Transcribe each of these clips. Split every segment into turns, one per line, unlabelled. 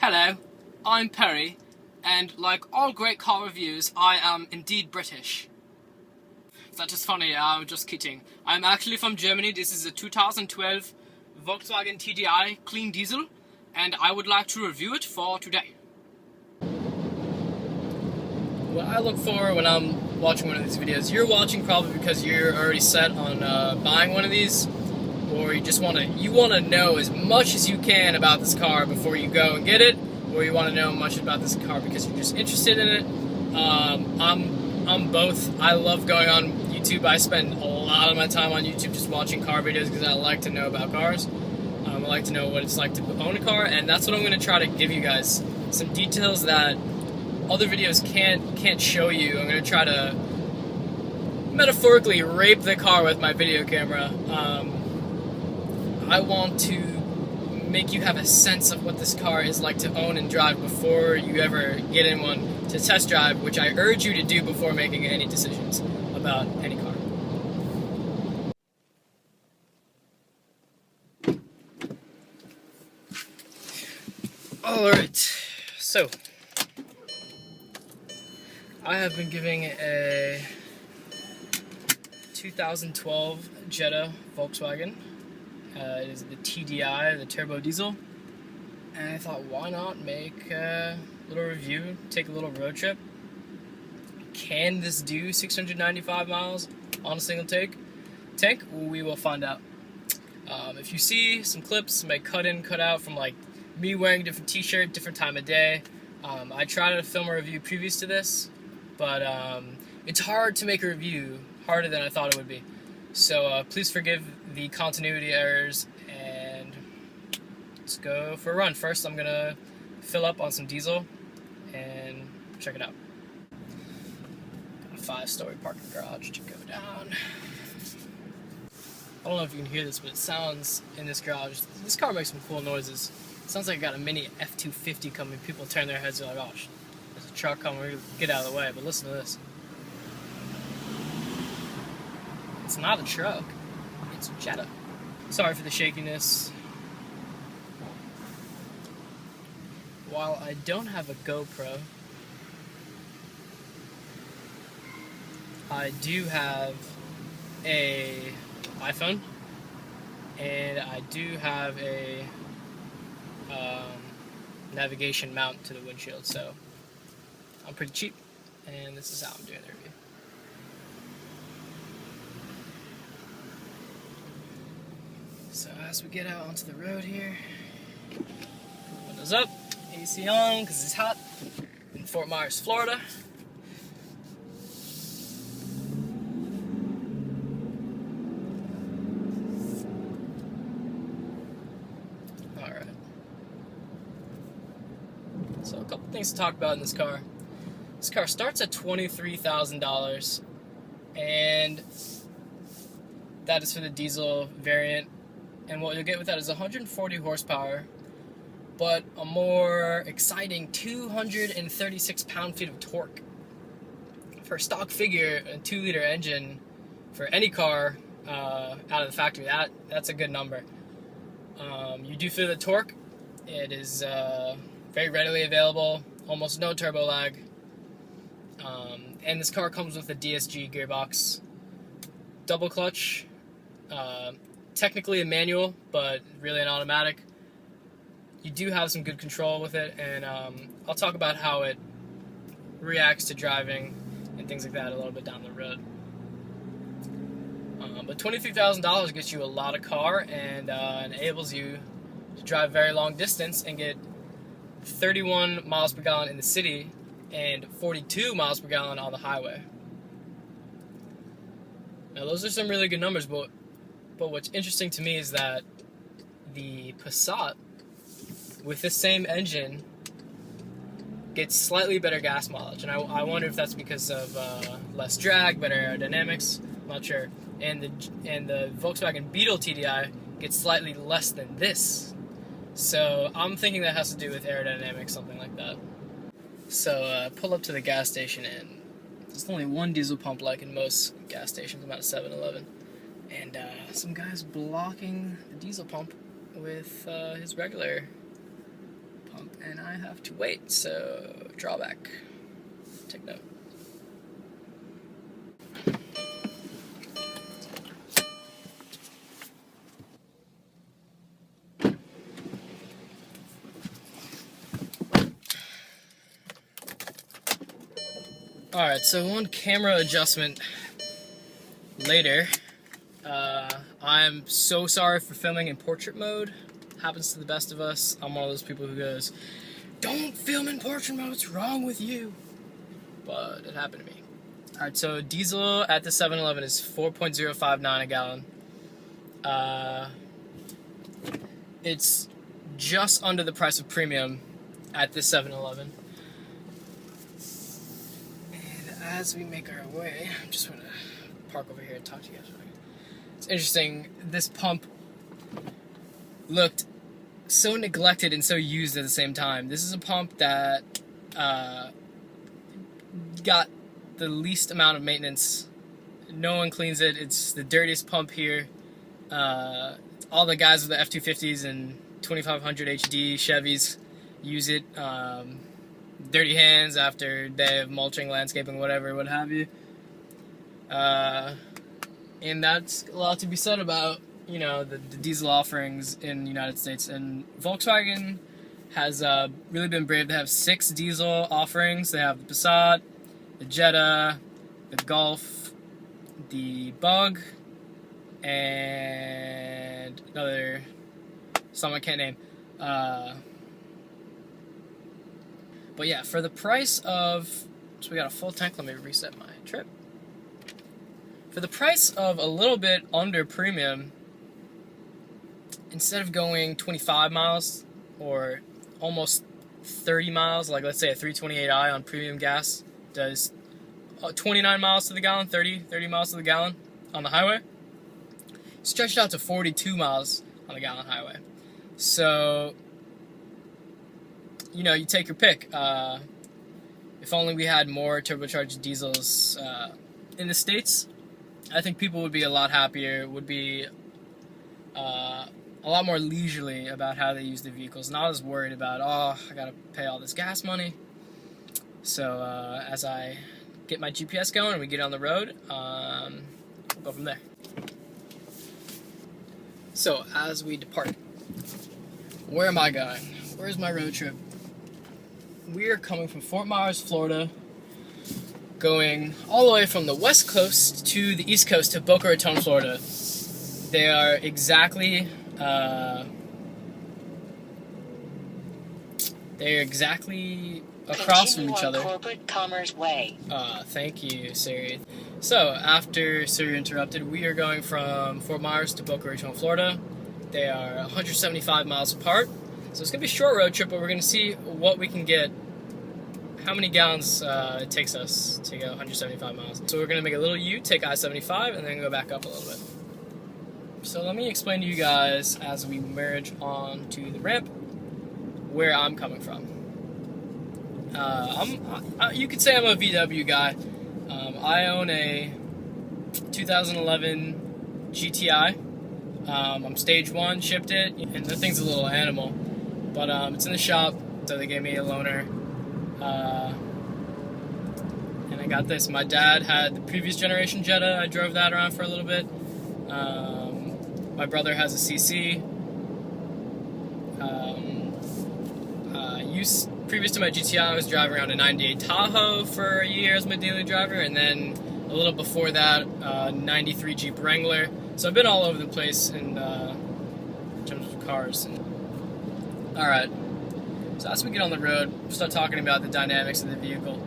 Hello, I'm Perry, and like all great car reviews, I am indeed British. That is funny, I'm just kidding. I'm actually from Germany. This is a 2012 Volkswagen TDI clean diesel, and I would like to review it for today. What I look for when I'm watching one of these videos, you're watching probably because you're already set on buying one of these, or you just want to know as much as you can about this car before you go and get it, or you want to know much about this car because you're just interested in it. I'm both. I love going on YouTube. I spend a lot of my time on YouTube just watching car videos because I like to know about cars. I like to know what it's like to own a car, and that's what I'm going to try to give you guys, some details that other videos can't show you. I'm going to try to metaphorically rape the car with my video camera. I want to make you have a sense of what this car is like to own and drive before you ever get in one to test drive, which I urge you to do before making any decisions about any car. Alright, so I have been giving a 2012 Jetta Volkswagen. It is the TDI, the turbo diesel, and I thought, why not make a little review, take a little road trip. Can this do 695 miles on a single tank? We will find out. If you see some clips, may cut in, cut out from like me wearing a different t-shirt, different time of day. I tried to film a review previous to this, but it's hard to make a review, harder than I thought it would be. So please forgive the continuity errors, and let's go for a run. First, I'm gonna fill up on some diesel and check it out. Got a 5-story parking garage to go down. I don't know if you can hear this, but it sounds in this garage. This car makes some cool noises. It sounds like I got a mini F-250 coming. People turn their heads, they're like, "Oh, there's a truck coming, get out of the way." But listen to this. It's not a truck, it's a Jetta. Sorry for the shakiness. While I don't have a GoPro, I do have a iPhone, and I do have a navigation mount to the windshield, so I'm pretty cheap, and this is how I'm doing the review. So as we get out onto the road here, windows up, AC on because it's hot in Fort Myers, Florida. Alright. So a couple things to talk about in this car. This car starts at $23,000, and that is for the diesel variant. And what you'll get with that is 140 horsepower, but a more exciting 236 pound-feet of torque. For a stock figure, a 2-liter engine for any car out of the factory, that's a good number. You do feel the torque. It is very readily available, almost no turbo lag. And this car comes with a DSG gearbox, double clutch, technically a manual, but really an automatic. You do have some good control with it, and I'll talk about how it reacts to driving and things like that a little bit down the road. But $23,000 gets you a lot of car, and enables you to drive very long distance and get 31 miles per gallon in the city and 42 miles per gallon on the highway. Now those are some really good numbers, but what's interesting to me is that the Passat with the same engine gets slightly better gas mileage, and I wonder if that's because of less drag, better aerodynamics. I'm not sure. And the Volkswagen Beetle TDI gets slightly less than this, so I'm thinking that has to do with aerodynamics, something like that. So pull up to the gas station, and there's only one diesel pump, like in most gas stations, about a 7-Eleven. And some guy's blocking the diesel pump with his regular pump, and I have to wait, so drawback. Take note. Alright, so one camera adjustment later. I'm so sorry for filming in portrait mode. Happens to the best of us. I'm one of those people who goes, "Don't film in portrait mode, what's wrong with you?" But it happened to me. Alright, so diesel at the 7-Eleven is 4.059 a gallon. It's just under the price of premium at the 7-Eleven. And as we make our way, I'm just going to park over here and talk to you guys. It's interesting, this pump looked so neglected and so used at the same time. This is a pump that got the least amount of maintenance. No one cleans it. It's the dirtiest pump here. All the guys with the F-250s and 2500 HD Chevys use it. Dirty hands after a day of mulching, landscaping, whatever, what have you. And that's a lot to be said about, you know, the diesel offerings in the United States. And Volkswagen has really been brave to have 6 diesel offerings. They have the Passat, the Jetta, the Golf, the Bug, and another, some I can't name. But yeah, for the price of, so we got a full tank, let me reset my trip. For the price of a little bit under premium, instead of going 25 miles or almost 30 miles, like let's say a 328i on premium gas does 29 miles to the gallon, 30 miles to the gallon on the highway, stretched out to 42 miles on the gallon highway. So, you know, you take your pick. If only we had more turbocharged diesels in the States, I think people would be a lot happier, would be a lot more leisurely about how they use the vehicles, not as worried about, oh, I gotta pay all this gas money. So as I get my GPS going and we get on the road, we'll go from there. So as we depart, where am I going? Where's my road trip? We are coming from Fort Myers, Florida, going all the way from the west coast to the east coast to Boca Raton, Florida. They are exactly across from each other.
Corporate Commerce Way.
Thank you, Siri. So, after Siri interrupted, we are going from Fort Myers to Boca Raton, Florida. They are 175 miles apart. So it's going to be a short road trip, but we're going to see what we can get, how many gallons it takes us to go 175 miles. So we're going to make a little U, take I-75, and then go back up a little bit. So let me explain to you guys, as we merge onto the ramp, where I'm coming from. You could say I'm a VW guy. I own a 2011 GTI. I'm stage 1, shipped it, and the thing's a little animal. But it's in the shop, so they gave me a loaner. And I got this. My dad had the previous generation Jetta. I drove that around for a little bit. My brother has a CC. Previous to my GTI, I was driving around a 98 Tahoe for a year as my daily driver, and then a little before that, 93 Jeep Wrangler. So I've been all over the place in terms of cars. Alright, so as we get on the road, we'll start talking about the dynamics of the vehicle.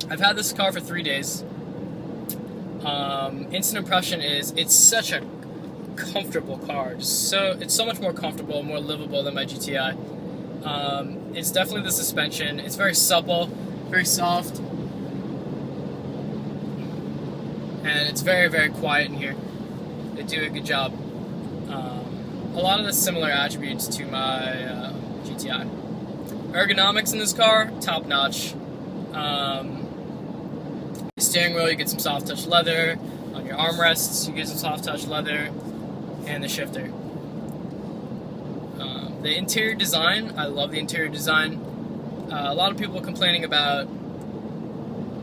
I've had this car for 3 days. Instant impression is it's such a comfortable car. It's so much more comfortable, more livable than my GTI. It's definitely the suspension. It's very supple, very soft, and it's very, very quiet in here. They do a good job. A lot of the similar attributes to my GTI. Ergonomics in this car, top notch. Steering wheel, you get some soft touch leather. On your armrests, you get some soft touch leather, and the shifter. The interior design, I love the interior design. A lot of people complaining about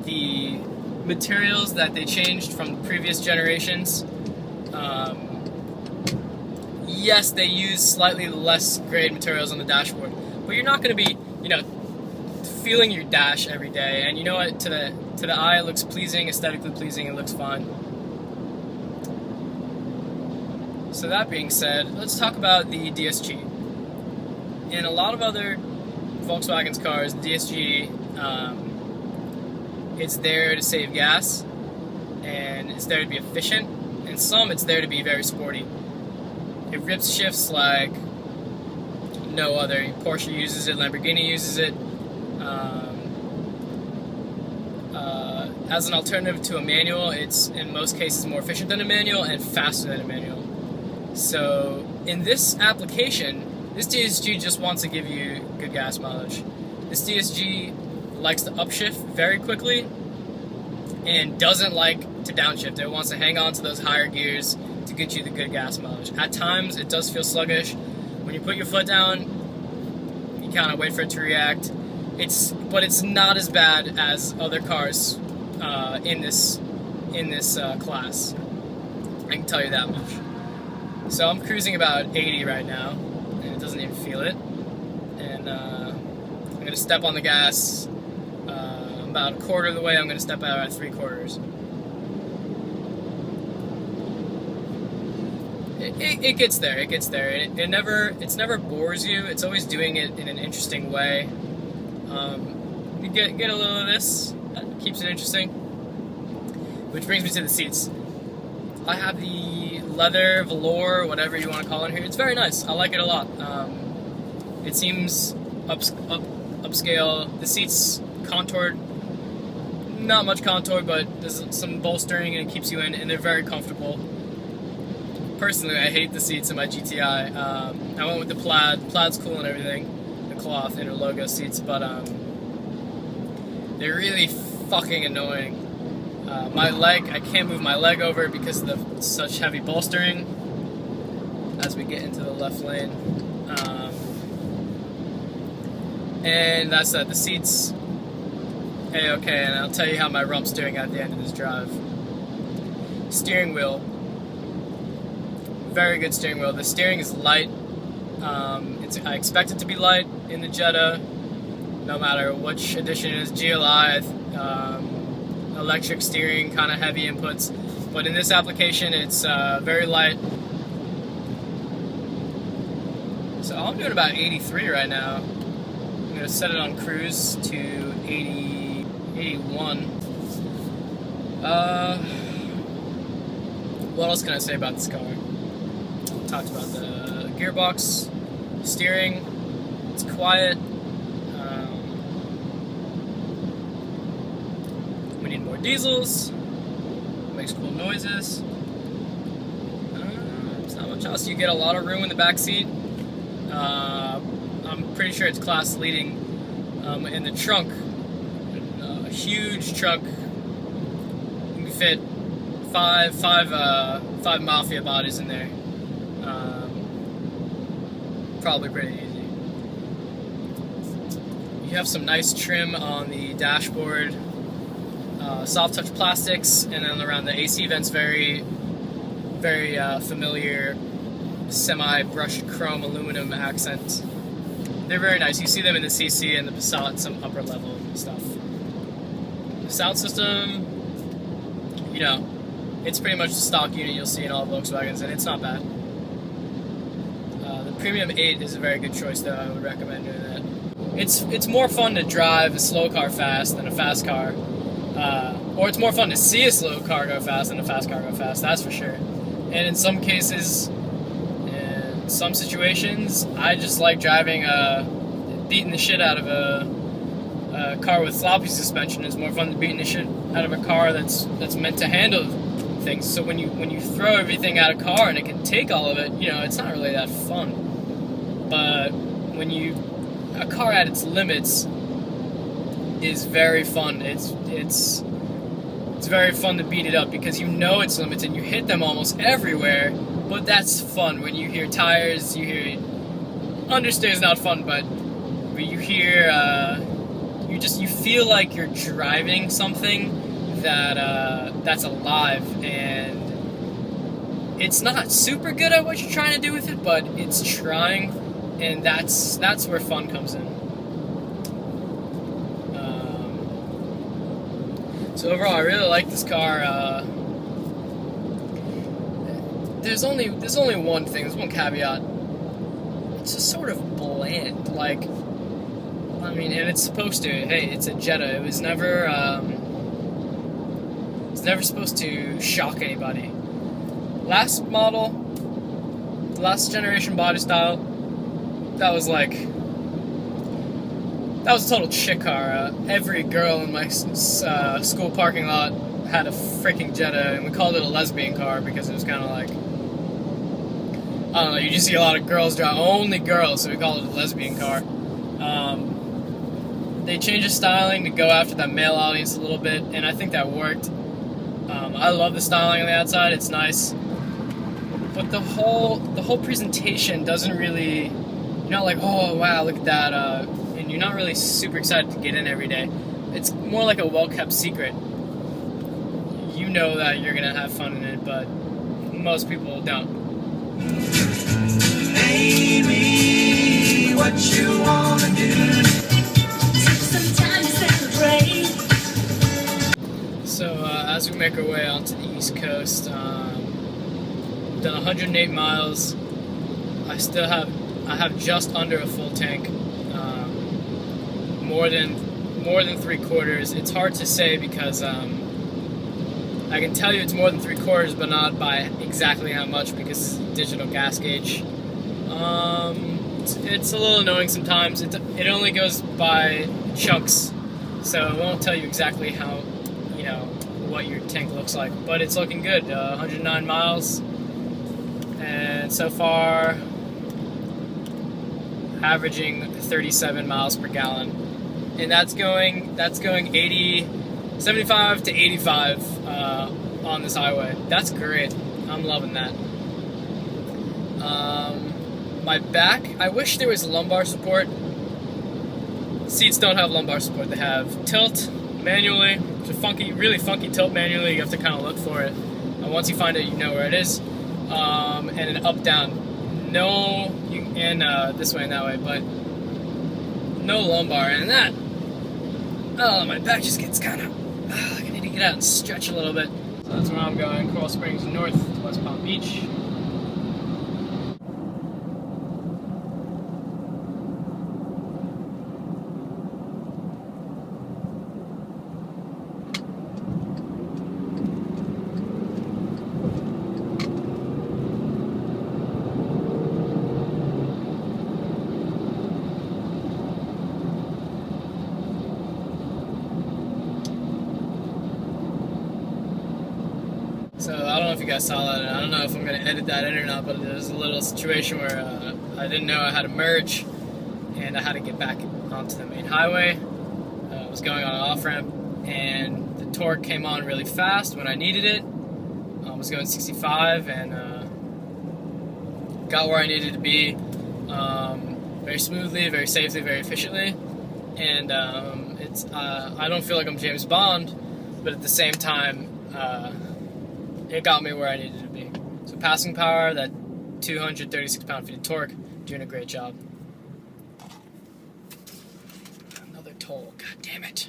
the materials that they changed from previous generations. Yes, they use slightly less grade materials on the dashboard, but you're not going to be, feeling your dash every day. And you know what? To the eye, it looks pleasing, aesthetically pleasing. It looks fine. So that being said, let's talk about the DSG. In a lot of other Volkswagen's cars, the DSG, it's there to save gas, and it's there to be efficient, and some it's there to be very sporty. It rips shifts like no other. Porsche uses it, Lamborghini uses it. As an alternative to a manual, it's in most cases more efficient than a manual and faster than a manual. So in this application, this DSG just wants to give you good gas mileage. This DSG likes to upshift very quickly and doesn't like to downshift. It wants to hang on to those higher gears to get you the good gas mileage. At times, it does feel sluggish. When you put your foot down, you kind of wait for it to react. But it's not as bad as other cars in this class. I can tell you that much. So I'm cruising about 80 right now, and it doesn't even feel it. And I'm going to step on the gas about a quarter of the way. I'm going to step out at 3/4. It gets there. It gets there. It never bores you. It's always doing it in an interesting way. You get a little of this. That keeps it interesting. Which brings me to the seats. I have the leather, velour, whatever you want to call it here. It's very nice. I like it a lot. It seems upscale. The seats contoured. Not much contour, but there's some bolstering and it keeps you in, and they're very comfortable. Personally, I hate the seats in my GTI. I went with the plaid. Plaid's cool and everything, the cloth inner logo seats, but they're really fucking annoying. My leg, I can't move my leg over because of such heavy bolstering as we get into the left lane. And that's that. The seats, A-okay, and I'll tell you how my rump's doing at the end of this drive. Steering wheel. Very good steering wheel. The steering is light. I expect it to be light in the Jetta, no matter which edition it is. GLI, electric steering, kind of heavy inputs. But in this application, it's very light. So I'm doing about 83 right now. I'm going to set it on cruise to 81. What else can I say about this car? Talked about the gearbox, steering. It's quiet. We need more diesels. Makes cool noises. There's not much else. You get a lot of room in the back seat. I'm pretty sure it's class leading in the trunk. A huge trunk. You can fit five Mafia bodies in there. Probably pretty easy. You have some nice trim on the dashboard. Soft touch plastics, and then around the AC vents, very familiar semi-brushed chrome aluminum accent. They're very nice. You see them in the CC and the Passat, some upper level stuff. The sound system, it's pretty much the stock unit you'll see in all Volkswagens, and it's not bad. The Premium 8 is a very good choice, though. I would recommend doing that. It's more fun to drive a slow car fast than a fast car. Or it's more fun to see a slow car go fast than a fast car go fast, that's for sure. And in some cases, in some situations, I just like driving, beating the shit out of a car with floppy suspension. Is more fun than beating the shit out of a car that's meant to handle things. So when you throw everything at a car and it can take all of it, it's not really that fun. But when a car at its limits is very fun. It's very fun to beat it up because its limits and you hit them almost everywhere. But that's fun when you hear tires, you hear understeer is not fun, but you hear, you feel like you're driving something that's alive, and it's not super good at what you're trying to do with it, but it's trying, and that's where fun comes in. So overall, I really like this car. There's only one thing. There's one caveat. It's just sort of bland. Like, I mean, and it's supposed to. Hey, it's a Jetta. It was never. It's never supposed to shock anybody. Last model, last generation body style. That was a total chick car. Every girl in my school parking lot had a freaking Jetta, and we called it a lesbian car because it was kind of like, I don't know, you just see a lot of girls drive, only girls, so we call it a lesbian car. They changed the styling to go after that male audience a little bit, and I think that worked. I love the styling on the outside, it's nice. But the whole presentation doesn't really, you're not like, oh wow, look at that, and you're not really super excited to get in every day. It's more like a well-kept secret. You know that you're gonna have fun in it, but most people don't. Baby, what you wanna do? Take some time to celebrate. So as we make our way onto the East Coast, done 108 miles. I have just under a full tank. More than 3/4. It's hard to say because I can tell you it's more than 3/4, but not by exactly how much because it's digital gas gauge. It's a little annoying sometimes. It only goes by chunks, so it won't tell you exactly how, what your tank looks like. But it's looking good. 109 miles, and so far averaging 37 miles per gallon. And that's going 75 to 85 on this highway. That's great. I'm loving that. My back, I wish there was lumbar support. Seats don't have lumbar support. They have tilt manually. It's a really funky tilt manually. You have to kind of look for it. Once you find it, you know where it is. And an up-down. This way and that way, but no lumbar. And that, my back just gets kind of, I need to get out and stretch a little bit. So that's where I'm going, Coral Springs North, West Palm Beach. So I don't know if you guys saw that, and I don't know if I'm going to edit that in or not, but there was a little situation where I didn't know I had to merge, and I had to get back onto the main highway. I was going on an off-ramp, and the torque came on really fast when I needed it. I was going 65, and got where I needed to be very smoothly, very safely, very efficiently. And I don't feel like I'm James Bond, but at the same time, it got me where I needed to be. So passing power, that 236 pound-feet of torque, doing a great job. Another toll, god damn it.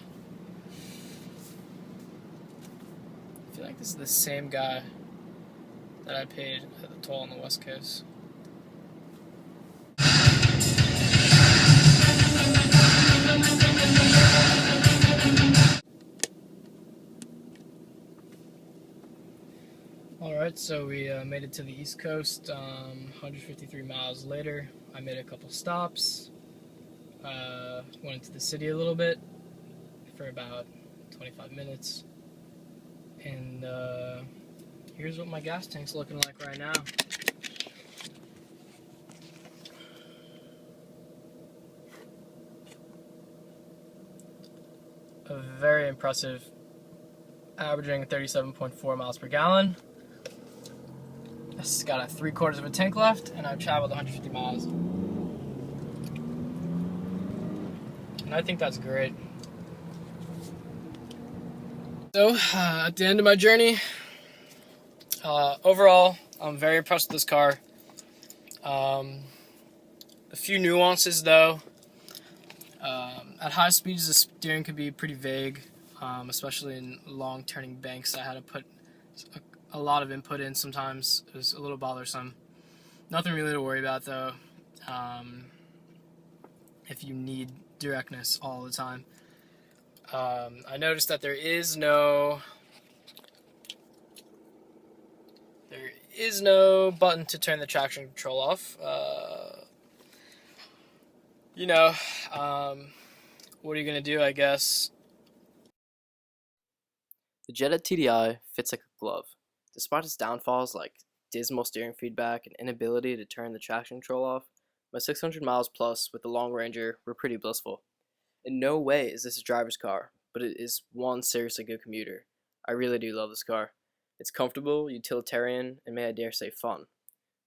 I feel like this is the same guy that I paid at the toll on the West Coast. Alright, so we made it to the East Coast, 153 miles later. I made a couple stops, went into the city a little bit for about 25 minutes, and here's what my gas tank's looking like right now. Very impressive, averaging 37.4 miles per gallon. This has got a 3/4 of a tank left, and I've traveled 150 miles. and I think that's great. So, at the end of my journey, overall, I'm very impressed with this car. A few nuances, though. At high speeds, the steering could be pretty vague, especially in long turning banks. I had to put a lot of input in sometimes. It was a little bothersome. Nothing really to worry about, though, if you need directness all the time. I noticed that there is no button to turn the traction control off. You know, what are you going to do, I guess?
The Jetta TDI fits like a glove. Despite its downfalls like dismal steering feedback and inability to turn the traction control off, my 600 miles plus with the Long Ranger were pretty blissful. In no way is this a driver's car, but it is one seriously good commuter. I really do love this car. It's comfortable, utilitarian, and may I dare say fun.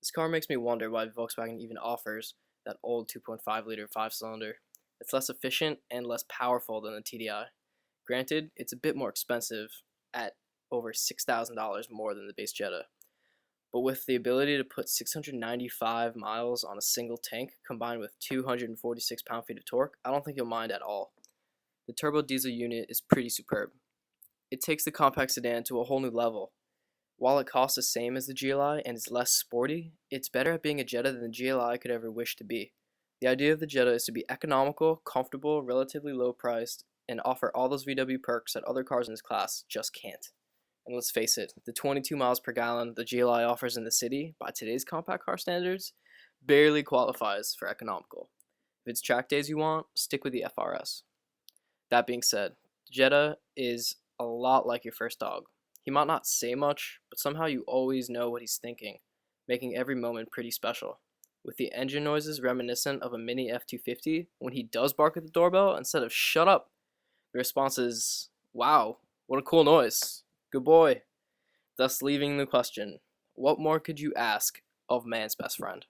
This car makes me wonder why Volkswagen even offers that old 2.5 liter 5-cylinder. It's less efficient and less powerful than the TDI. Granted, it's a bit more expensive at over $6,000 more than the base Jetta. But with the ability to put 695 miles on a single tank combined with 246 pound-feet of torque, I don't think you'll mind at all. The turbo diesel unit is pretty superb. It takes the compact sedan to a whole new level. While it costs the same as the GLI and is less sporty, it's better at being a Jetta than the GLI could ever wish to be. The idea of the Jetta is to be economical, comfortable, relatively low priced, and offer all those VW perks that other cars in this class just can't. And let's face it, the 22 miles per gallon the GLI offers in the city, by today's compact car standards, barely qualifies for economical. If it's track days you want, stick with the FRS. That being said, Jetta is a lot like your first dog. He might not say much, but somehow you always know what he's thinking, making every moment pretty special. With the engine noises reminiscent of a mini F-250, when he does bark at the doorbell, instead of "shut up," the response is, "Wow, what a cool noise. Good boy." Thus leaving the question, what more could you ask of man's best friend?